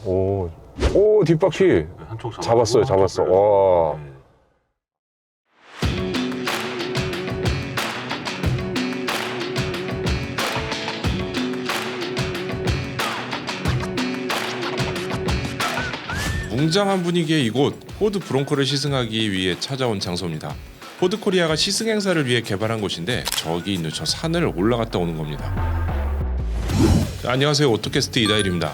오, 뒷바퀴. 한쪽 잡았어요, 잡았어. 와. 네. 웅장한 분위기의 이곳, 포드 브롱코를 시승하기 위해 찾아온 장소입니다. 포드 코리아가 시승 행사를 위해 개발한 곳인데 저기 있는 저 산을 올라갔다 오는 겁니다. 안녕하세요, 오토캐스트 이다일입니다.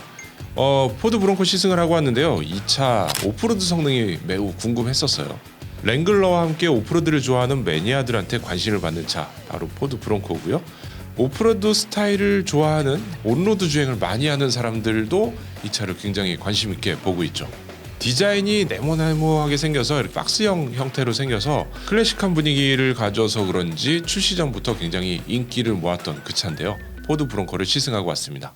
포드 브롱코 시승을 하고 왔는데요. 이 차 오프로드 성능이 매우 궁금했었어요. 랭글러와 함께 오프로드를 좋아하는 매니아들한테 관심을 받는 차, 바로 포드 브롱코고요. 오프로드 스타일을 좋아하는 온로드 주행을 많이 하는 사람들도 이 차를 굉장히 관심 있게 보고 있죠. 디자인이 네모네모하게 생겨서 이렇게 박스형 형태로 생겨서 클래식한 분위기를 가져서 그런지 출시 전부터 굉장히 인기를 모았던 그 차인데요. 포드 브롱코를 시승하고 왔습니다.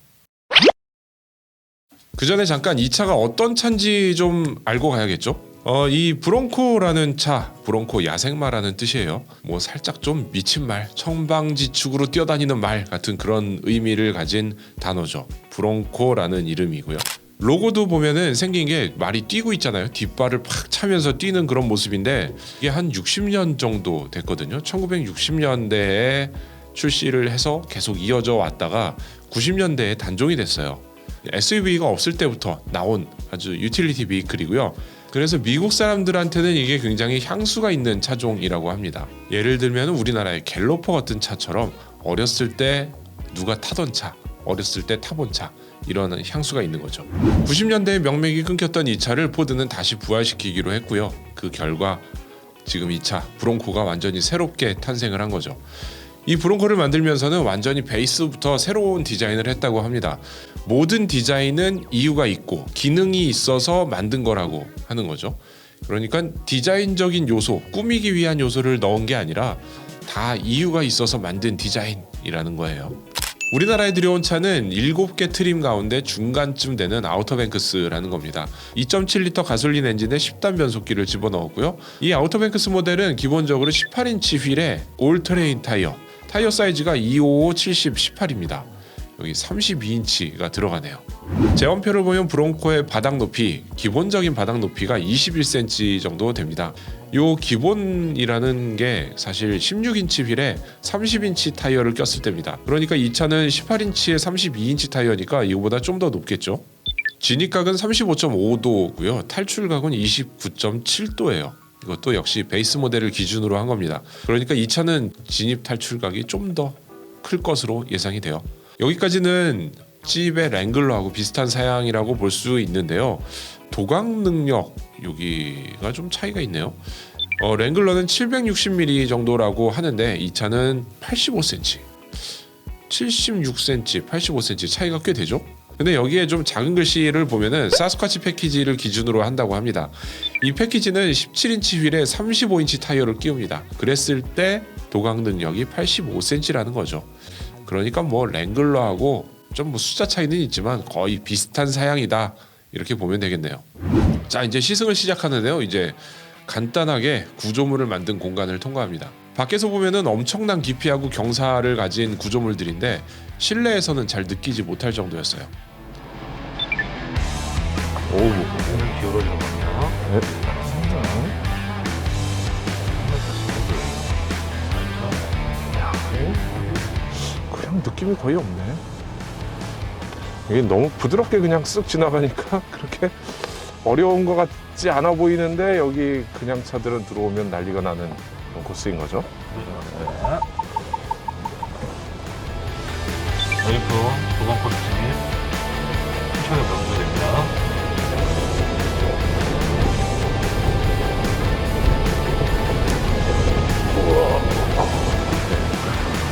그 전에 잠깐 이 차가 어떤 차인지 좀 알고 가야겠죠? 이 브롱코라는 차, 브롱코 야생마라는 뜻이에요. 뭐 살짝 좀 미친 말, 청방지축으로 뛰어다니는 말 같은 그런 의미를 가진 단어죠. 브롱코라는 이름이고요. 로고도 보면은 생긴 게 말이 뛰고 있잖아요. 뒷발을 팍 차면서 뛰는 그런 모습인데 이게 한 60년 정도 됐거든요. 1960년대에 출시를 해서 계속 이어져 왔다가 90년대에 단종이 됐어요. SUV가 없을 때부터 나온 아주 유틸리티 비클이고요. 그래서 미국 사람들한테는 이게 굉장히 향수가 있는 차종이라고 합니다. 예를 들면 우리나라의 갤로퍼 같은 차처럼 어렸을 때 누가 타던 차, 어렸을 때 타본 차, 이런 향수가 있는 거죠. 90년대에 명맥이 끊겼던 이 차를 포드는 다시 부활시키기로 했고요. 그 결과 지금 이 차 브롱코가 완전히 새롭게 탄생을 한 거죠. 이 브롱코를 만들면서는 완전히 베이스부터 새로운 디자인을 했다고 합니다. 모든 디자인은 이유가 있고 기능이 있어서 만든 거라고 하는 거죠. 그러니까 디자인적인 요소, 꾸미기 위한 요소를 넣은 게 아니라 다 이유가 있어서 만든 디자인이라는 거예요. 우리나라에 들여온 차는 7개 트림 가운데 중간쯤 되는 아우터뱅크스라는 겁니다. 2.7L 가솔린 엔진에 10단 변속기를 집어넣었고요. 이 아우터뱅크스 모델은 기본적으로 18인치 휠에 올트레인 타이어 사이즈가 255, 70, 18입니다. 여기 32인치가 들어가네요. 제원표를 보면 브롱코의 바닥 높이, 기본적인 바닥 높이가 21cm 정도 됩니다. 요 기본이라는 게 사실 16인치 휠에 30인치 타이어를 꼈을 때입니다. 그러니까 이 차는 18인치에 32인치 타이어니까 이거보다 좀 더 높겠죠. 진입각은 35.5도고요. 탈출각은 29.7도예요. 이것도 역시 베이스 모델을 기준으로 한 겁니다. 그러니까 이 차는 진입 탈출각이 좀 더 클 것으로 예상이 돼요. 여기까지는 찝의 랭글러하고 비슷한 사양이라고 볼 수 있는데요. 도각 능력 여기가 좀 차이가 있네요. 랭글러는 760mm 정도라고 하는데 이 차는 85cm, 76cm, 85cm 차이가 꽤 되죠. 근데 여기에 좀 작은 글씨를 보면은 사스쿼치 패키지를 기준으로 한다고 합니다. 이 패키지는 17인치 휠에 35인치 타이어를 끼웁니다. 그랬을 때 도각 능력이 85cm라는 거죠. 그러니까 뭐 랭글러하고 좀 뭐 숫자 차이는 있지만 거의 비슷한 사양이다, 이렇게 보면 되겠네요. 자, 이제 시승을 시작하는데요. 이제 간단하게 구조물을 만든 공간을 통과합니다. 밖에서 보면은 엄청난 깊이하고 경사를 가진 구조물들인데 실내에서는 잘 느끼지 못할 정도였어요. 오우. 기울어지는 겁니다. 네. 그냥 느낌이 거의 없네. 이게 너무 부드럽게 그냥 쓱 지나가니까 그렇게 어려운 것 같지 않아 보이는데 여기 그냥 차들은 들어오면 난리가 나는 그런 코스인 거죠. 웨이프 도감 코스 진입 천천히 넘겨됩니다.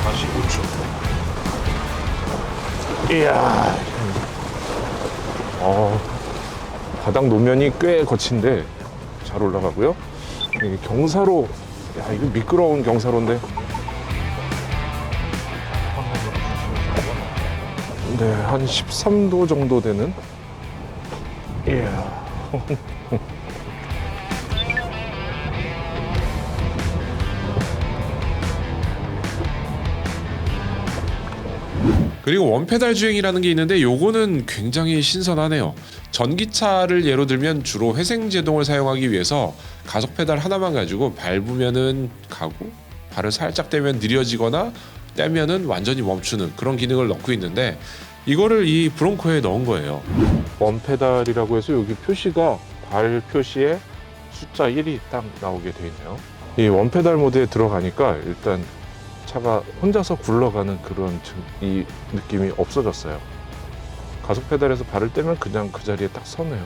다시 우측. 이야. 바닥 노면이 꽤 거친데 잘 올라가고요. 이 경사로, 야, 이거 미끄러운 경사로인데. 네, 한 13도 정도 되는. 이야. 그 그리고 원페달 주행이라는 게 있는데 요거는 굉장히 신선하네요. 전기차를 예로 들면 주로 회생 제동을 사용하기 위해서 가속 페달 하나만 가지고 밟으면은 가고 발을 살짝 떼면 느려지거나 떼면은 완전히 멈추는 그런 기능을 넣고 있는데 이거를 이 브롱코에 넣은 거예요. 원페달이라고 해서 여기 표시가 발 표시에 숫자 1이 딱 나오게 돼 있네요. 이 원페달 모드에 들어가니까 일단 차가 혼자서 굴러가는 그런 이 느낌이 없어졌어요. 가속 페달에서 발을 떼면 그냥 그 자리에 딱 서네요.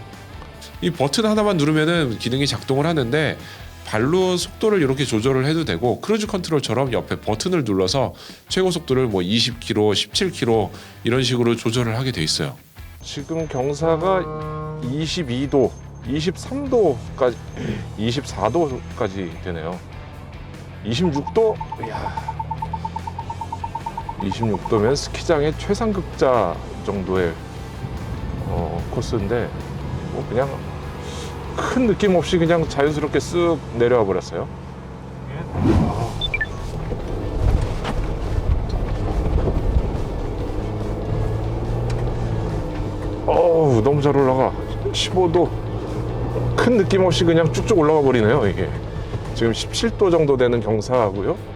이 버튼 하나만 누르면은 기능이 작동을 하는데 발로 속도를 이렇게 조절을 해도 되고 크루즈 컨트롤처럼 옆에 버튼을 눌러서 최고 속도를 뭐 20km, 17km 이런 식으로 조절을 하게 돼 있어요. 지금 경사가 22도, 23도까지, 24도까지 되네요. 26도? 이야. 26도면 스키장의 최상극자 정도의 코스인데 뭐 그냥 큰 느낌 없이 그냥 자연스럽게 쓱 내려와 버렸어요. 어우, 너무 잘 올라가. 15도. 큰 느낌 없이 그냥 쭉쭉 올라가 버리네요. 이게 지금 17도 정도 되는 경사하고요.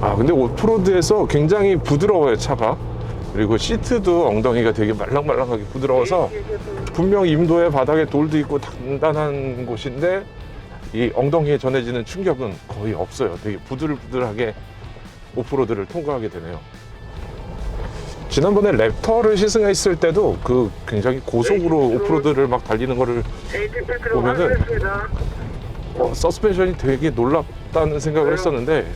아, 근데 오프로드에서 굉장히 부드러워요, 차가. 그리고 시트도 엉덩이가 되게 말랑말랑하게 부드러워서 분명 임도에 바닥에 돌도 있고 단단한 곳인데 이 엉덩이에 전해지는 충격은 거의 없어요. 되게 부들부들하게 오프로드를 통과하게 되네요. 지난번에 랩터를 시승했을 때도 그 굉장히 고속으로 오프로드를 막 달리는 거를 보면은 서스펜션이 되게 놀랍다는 생각을 했었는데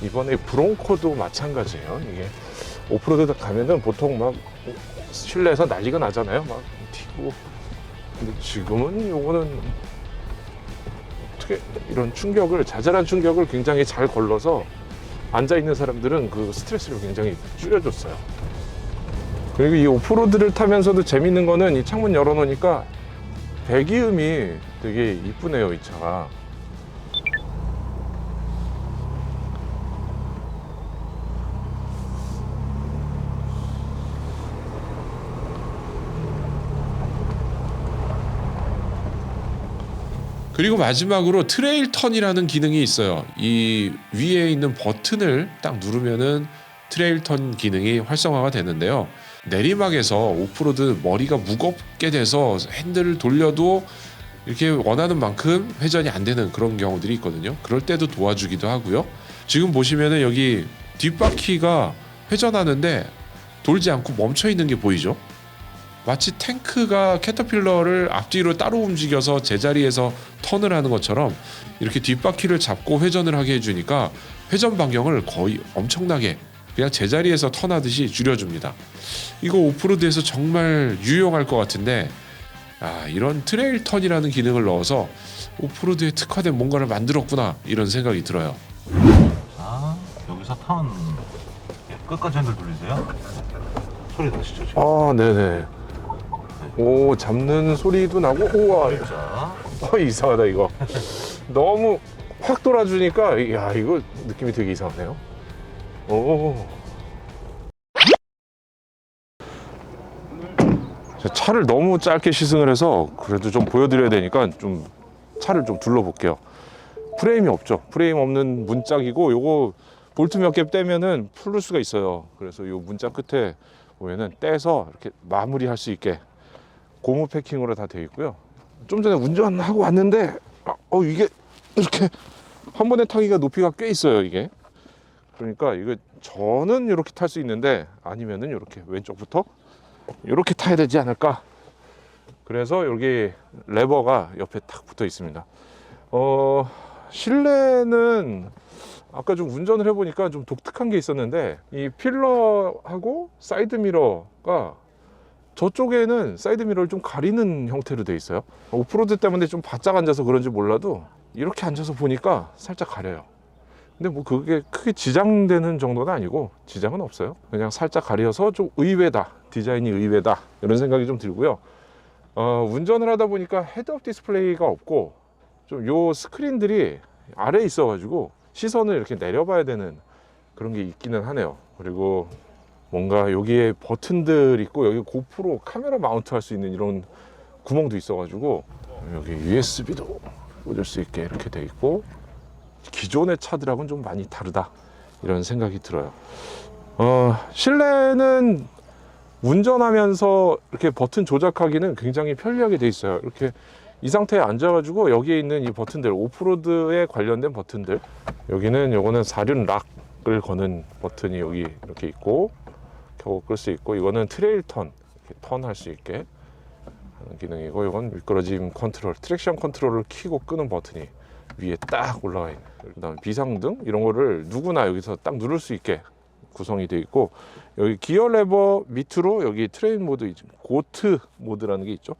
이번에 브롱코도 마찬가지예요. 이게 오프로드 가면은 보통 막 실내에서 난리가 나잖아요. 막 튀고. 근데 지금은 요거는 어떻게 이런 충격을, 자잘한 충격을 굉장히 잘 걸러서 앉아있는 사람들은 그 스트레스를 굉장히 줄여줬어요. 그리고 이 오프로드를 타면서도 재밌는 거는 이 창문 열어놓으니까 배기음이 되게 이쁘네요, 이 차가. 그리고 마지막으로 트레일 턴이라는 기능이 있어요. 이 위에 있는 버튼을 딱 누르면은 트레일 턴 기능이 활성화가 되는데요. 내리막에서 오프로드 머리가 무겁게 돼서 핸들을 돌려도 이렇게 원하는 만큼 회전이 안 되는 그런 경우들이 있거든요. 그럴 때도 도와주기도 하고요. 지금 보시면은 여기 뒷바퀴가 회전하는데 돌지 않고 멈춰 있는 게 보이죠? 마치 탱크가 캐터필러를 앞뒤로 따로 움직여서 제자리에서 턴을 하는 것처럼 이렇게 뒷바퀴를 잡고 회전을 하게 해주니까 회전 반경을 거의 엄청나게 그냥 제자리에서 턴하듯이 줄여줍니다. 이거 오프로드에서 정말 유용할 것 같은데 이런 트레일 턴이라는 기능을 넣어서 오프로드에 특화된 뭔가를 만들었구나 이런 생각이 들어요. 자, 여기서 턴 끝까지 핸들 돌리세요. 소리 나시죠 지금? 아, 네네. 오, 잡는 소리도 나고, 우와. 자, 이상하다, 이거. 너무 확 돌아주니까, 야, 이거 느낌이 되게 이상하네요. 오. 차를 너무 짧게 시승을 해서 그래도 좀 보여드려야 되니까 좀 차를 좀 둘러볼게요. 프레임이 없죠. 프레임 없는 문짝이고, 요거 볼트 몇 개 떼면은 풀을 수가 있어요. 그래서 요 문짝 끝에 보면은 떼서 이렇게 마무리할 수 있게 고무 패킹으로 다 되어 있고요. 좀 전에 운전하고 왔는데 이게 이렇게 한 번에 타기가 높이가 꽤 있어요. 이게 그러니까 이거 저는 이렇게 탈 수 있는데 아니면은 이렇게 왼쪽부터 이렇게 타야 되지 않을까. 그래서 여기 레버가 옆에 탁 붙어 있습니다. 실내는 아까 좀 운전을 해보니까 좀 독특한 게 있었는데 이 필러하고 사이드 미러가 저쪽에는 사이드 미러를 좀 가리는 형태로 돼 있어요. 오프로드 때문에 좀 바짝 앉아서 그런지 몰라도 이렇게 앉아서 보니까 살짝 가려요. 근데 뭐 그게 크게 지장되는 정도는 아니고 지장은 없어요. 그냥 살짝 가려서 좀 의외다, 디자인이 의외다 이런 생각이 좀 들고요. 운전을 하다 보니까 헤드업 디스플레이가 없고 좀 요 스크린들이 아래에 있어가지고 시선을 이렇게 내려봐야 되는 그런 게 있기는 하네요. 그리고 뭔가 여기에 버튼들 있고 여기 고프로 카메라 마운트 할 수 있는 이런 구멍도 있어가지고 여기 USB도 꽂을 수 있게 이렇게 돼 있고 기존의 차들하고는 좀 많이 다르다 이런 생각이 들어요. 실내는 운전하면서 이렇게 버튼 조작하기는 굉장히 편리하게 돼 있어요. 이렇게 이 상태에 앉아가지고 여기에 있는 이 버튼들, 오프로드에 관련된 버튼들, 여기는 요거는 사륜 락을 거는 버튼이 여기 이렇게 있고 겨우 끌 수 있고, 이거는 트레일 턴, 턴 할 수 있게 하는 기능이고, 이건 미끄러짐 컨트롤, 트랙션 컨트롤을 켜고 끄는 버튼이 위에 딱 올라가 있는. 그다음에 비상등 이런 거를 누구나 여기서 딱 누를 수 있게 구성이 되어 있고, 여기 기어 레버 밑으로 여기 트레인 모드, 고트 모드라는 게 있죠.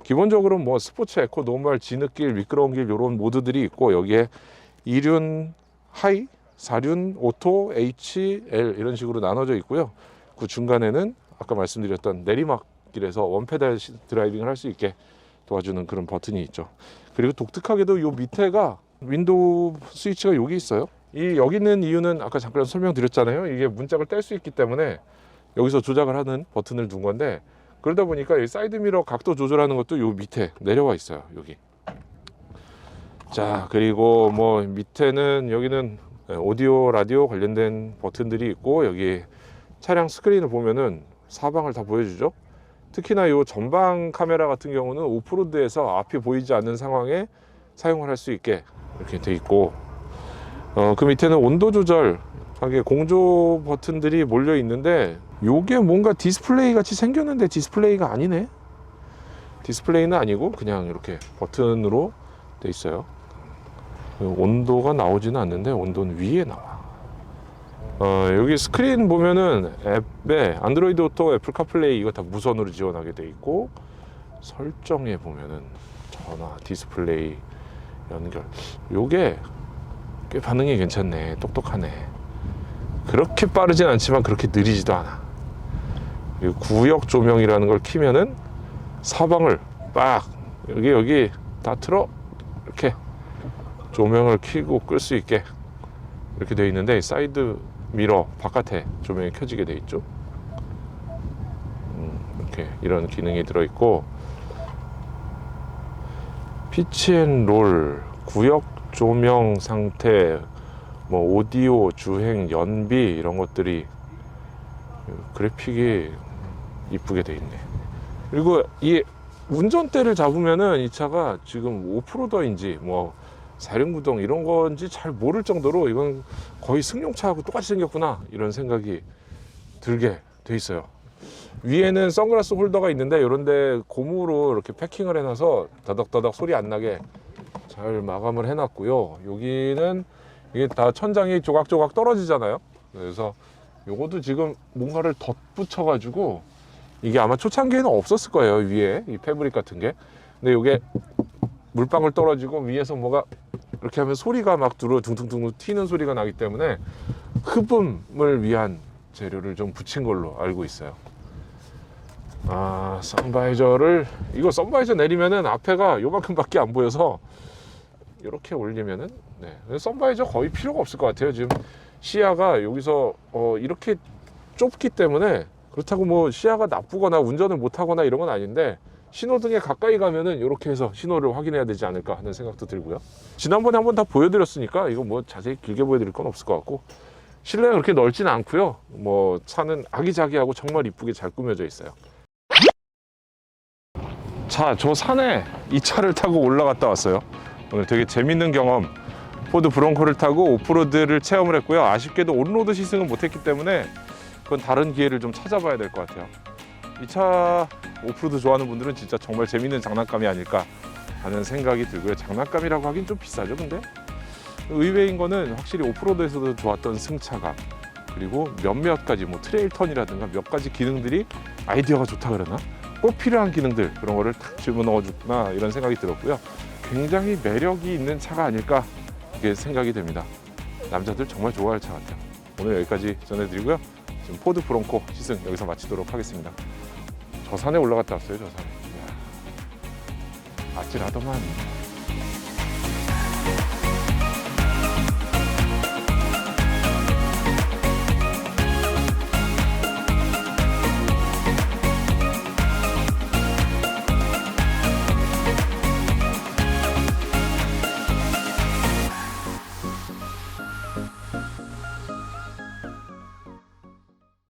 기본적으로 뭐 스포츠, 에코, 노멀, 진흙길, 미끄러운 길 이런 모드들이 있고, 여기에 2륜 하이, 4륜 오토, H, L 이런 식으로 나눠져 있고요. 그 중간에는 아까 말씀드렸던 내리막길에서 원페달 드라이빙을 할 수 있게 도와주는 그런 버튼이 있죠. 그리고 독특하게도 요 밑에가 윈도우 스위치가 여기 있어요. 여기 있는 이유는 아까 잠깐 설명드렸잖아요. 이게 문짝을 뗄 수 있기 때문에 여기서 조작을 하는 버튼을 둔 건데, 그러다 보니까 이 사이드 미러 각도 조절하는 것도 요 밑에 내려와 있어요. 여기. 자, 그리고 뭐 밑에는 여기는 오디오 라디오 관련된 버튼들이 있고, 여기 차량 스크린을 보면은 사방을 다 보여주죠. 특히나 이 전방 카메라 같은 경우는 오프로드에서 앞이 보이지 않는 상황에 사용을 할 수 있게 이렇게 돼 있고, 그 밑에는 온도 조절하게 공조 버튼들이 몰려 있는데, 요게 뭔가 디스플레이 같이 생겼는데 디스플레이가 아니네. 디스플레이는 아니고 그냥 이렇게 버튼으로 돼 있어요. 온도가 나오지는 않는데 온도는 위에 나와. 여기 스크린 보면은 앱에 안드로이드 오토, 애플 카플레이 이거 다 무선으로 지원하게 돼 있고, 설정에 보면은 전화, 디스플레이 연결, 요게 꽤 반응이 괜찮네. 똑똑하네. 그렇게 빠르진 않지만 그렇게 느리지도 않아. 그리고 구역 조명이라는 걸 켜면은 사방을 빡 여기 다 틀어 이렇게 조명을 켜고 끌 수 있게 이렇게 되어 있는데, 사이드 미러 바깥에 조명이 켜지게 되어 있죠. 이렇게 이런 기능이 들어 있고, 피치앤롤, 구역 조명 상태, 뭐 오디오, 주행, 연비 이런 것들이 그래픽이 이쁘게 돼 있네. 그리고 이 운전대를 잡으면은 이 차가 지금 오프로더인지 뭐 사륜구동 이런 건지 잘 모를 정도로 이건 거의 승용차하고 똑같이 생겼구나 이런 생각이 들게 돼 있어요. 위에는 선글라스 홀더가 있는데 이런데 고무로 이렇게 패킹을 해놔서 다닥다닥 소리 안 나게 잘 마감을 해놨고요. 여기는 이게 다 천장이 조각조각 떨어지잖아요. 그래서 요것도 지금 뭔가를 덧붙여 가지고, 이게 아마 초창기에는 없었을 거예요. 위에 이 패브릭 같은 게. 근데 요게 물방울 떨어지고 위에서 뭐가 이렇게 하면 소리가 막 둥둥둥 튀는 소리가 나기 때문에 흡음을 위한 재료를 좀 붙인 걸로 알고 있어요. 선바이저를, 이거 선바이저 내리면은 앞에가 요만큼밖에 안 보여서 이렇게 올리면은, 선바이저 거의 필요가 없을 것 같아요. 지금 시야가 여기서 이렇게 좁기 때문에, 그렇다고 뭐 시야가 나쁘거나 운전을 못하거나 이런 건 아닌데, 신호등에 가까이 가면은 이렇게 해서 신호를 확인해야 되지 않을까 하는 생각도 들고요. 지난번에 한번 다 보여드렸으니까 이거 뭐 자세히 길게 보여드릴 건 없을 것 같고, 실내가 그렇게 넓지는 않고요. 뭐 차는 아기자기하고 정말 이쁘게 잘 꾸며져 있어요. 자, 저 산에 이 차를 타고 올라갔다 왔어요. 오늘 되게 재밌는 경험, 포드 브론코를 타고 오프로드를 체험을 했고요. 아쉽게도 온로드 시승은 못했기 때문에 그건 다른 기회를 좀 찾아봐야 될 것 같아요. 이 차 오프로드 좋아하는 분들은 진짜 정말 재밌는 장난감이 아닐까 하는 생각이 들고요. 장난감이라고 하긴 좀 비싸죠. 근데 의외인 거는 확실히 오프로드에서도 좋았던 승차감, 그리고 몇몇 가지 뭐 트레일 턴이라든가 몇 가지 기능들이 아이디어가 좋다 그러나 꼭 필요한 기능들, 그런 거를 탁 집어넣어 줬구나 이런 생각이 들었고요. 굉장히 매력이 있는 차가 아닐까 이렇게 생각이 됩니다. 남자들 정말 좋아할 차 같아요. 오늘 여기까지 전해드리고요. 지금 포드 브론코 시승 여기서 마치도록 하겠습니다. 저 산에 올라갔다 왔어요. 저 산에. 이야, 아찔하더만.